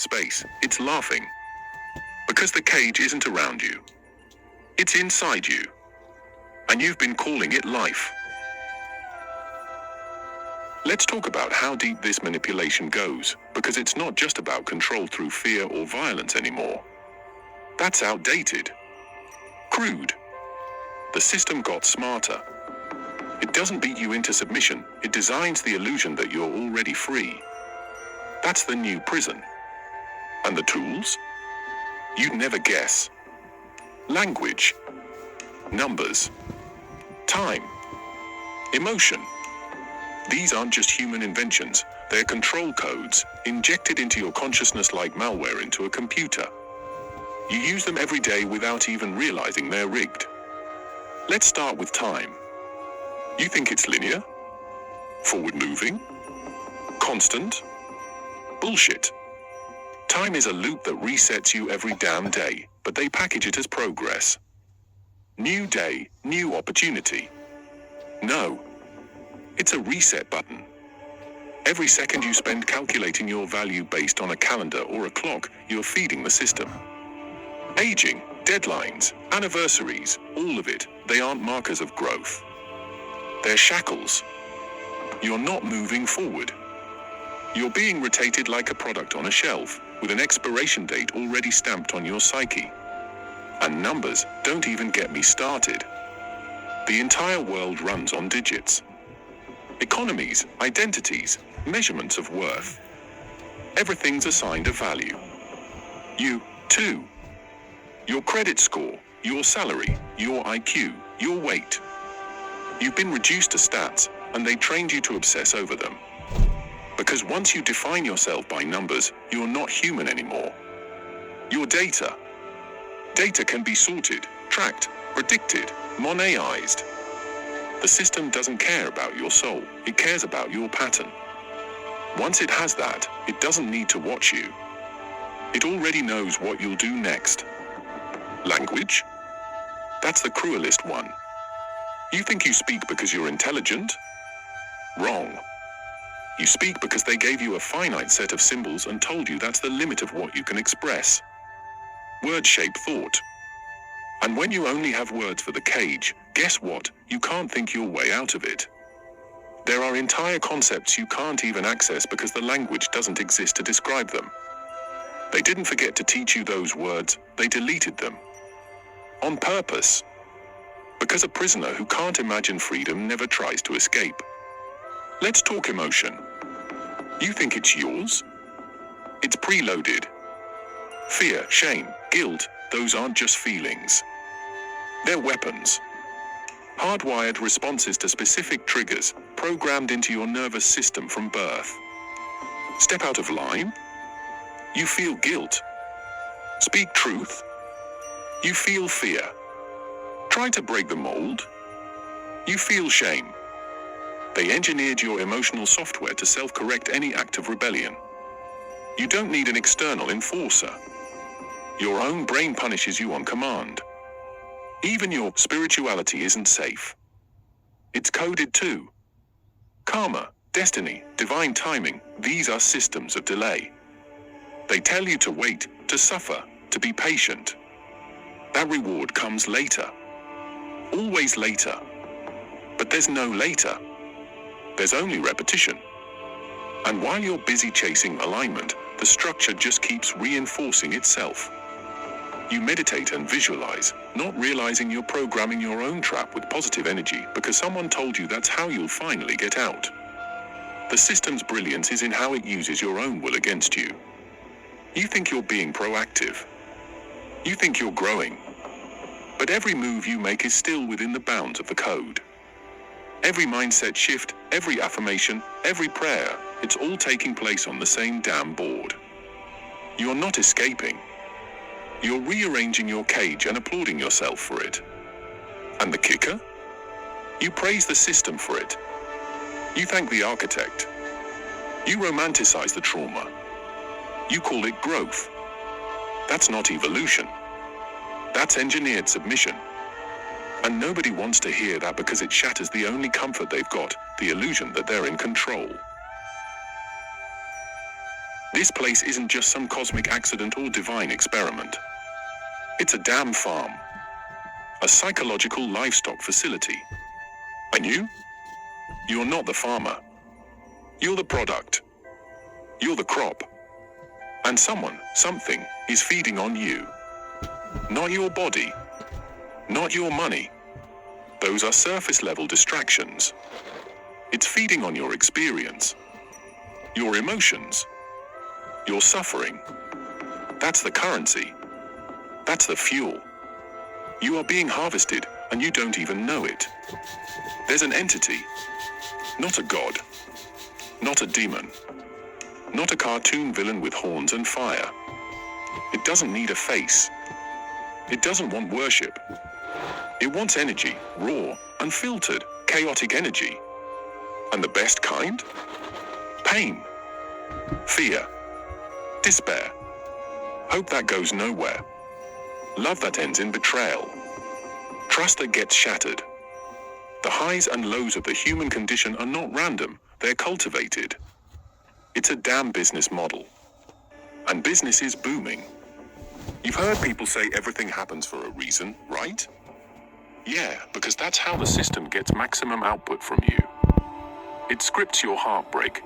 space, it's laughing. Because the cage isn't around you. It's inside you. And you've been calling it life. Let's talk about how deep this manipulation goes, because it's not just about control through fear or violence anymore. That's outdated. Crude. The system got smarter. It doesn't beat you into submission, it designs the illusion that you're already free. That's the new prison. And the tools? You'd never guess. Language. Numbers. Time. Emotion. These aren't just human inventions, they're control codes, injected into your consciousness like malware into a computer. You use them every day without even realizing they're rigged. Let's start with time. You think it's linear? Forward moving? Constant? Bullshit. Time is a loop that resets you every damn day, but they package it as progress. New day, new opportunity. No. It's a reset button. Every second you spend calculating your value based on a calendar or a clock, you're feeding the system. Aging, deadlines, anniversaries, all of it, they aren't markers of growth. They're shackles. You're not moving forward. You're being rotated like a product on a shelf, with an expiration date already stamped on your psyche. And numbers don't even get me started. The entire world runs on digits. Economies, identities, measurements of worth. Everything's assigned a value. You, too. Your credit score, your salary, your IQ, your weight. You've been reduced to stats, and they trained you to obsess over them. Because once you define yourself by numbers, you're not human anymore. You're data. Data can be sorted, tracked, predicted, Monetized. The system doesn't care about your soul, it cares about your pattern. Once it has that, it doesn't need to watch you. It already knows what you'll do next. Language? That's the cruelest one. You think you speak because you're intelligent? Wrong. You speak because they gave you a finite set of symbols and told you that's the limit of what you can express. Word shape thought. And when you only have words for the cage, guess what? You can't think your way out of it. There are entire concepts you can't even access because the language doesn't exist to describe them. They didn't forget to teach you those words, they deleted them. On purpose. Because a prisoner who can't imagine freedom never tries to escape. Let's talk emotion. You think it's yours? It's preloaded. Fear, shame, guilt, those aren't just feelings. They're weapons. Hardwired responses to specific triggers, programmed into your nervous system from birth. Step out of line? You feel guilt. Speak truth? You feel fear. Try to break the mold? You feel shame. They engineered your emotional software to self-correct any act of rebellion. You don't need an external enforcer. Your own brain punishes you on command. Even your spirituality isn't safe. It's coded too. Karma, destiny, divine timing, these are systems of delay. They tell you to wait, to suffer, to be patient. That reward comes later. Always later. But there's no later. There's only repetition. And while you're busy chasing alignment, the structure just keeps reinforcing itself. You meditate and visualize, not realizing you're programming your own trap with positive energy because someone told you that's how you'll finally get out. The system's brilliance is in how it uses your own will against you. You think you're being proactive. You think you're growing. But every move you make is still within the bounds of the code. Every mindset shift, every affirmation, every prayer, it's all taking place on the same damn board. You're not escaping. You're rearranging your cage and applauding yourself for it. And the kicker? You praise the system for it. You thank the architect. You romanticize the trauma. You call it growth. That's not evolution. That's engineered submission. And nobody wants to hear that because it shatters the only comfort they've got, the illusion that they're in control. This place isn't just some cosmic accident or divine experiment. It's a damn farm. A psychological livestock facility. And you? You're not the farmer. You're the product. You're the crop. And someone, something, is feeding on you. Not your body. Not your money. Those are surface-level distractions. It's feeding on your experience. Your emotions. Your suffering. That's the currency. That's the fuel. You are being harvested, and you don't even know it. There's an entity. Not a god. Not a demon. Not a cartoon villain with horns and fire. It doesn't need a face. It doesn't want worship. It wants energy, raw, unfiltered, chaotic energy. And the best kind? Pain. Fear. Despair. Hope that goes nowhere. Love that ends in betrayal. Trust that gets shattered. The highs and lows of the human condition are not random, they're cultivated. It's a damn business model. And business is booming. You've heard people say everything happens for a reason, right? Yeah, because that's how the system gets maximum output from you. It scripts your heartbreak.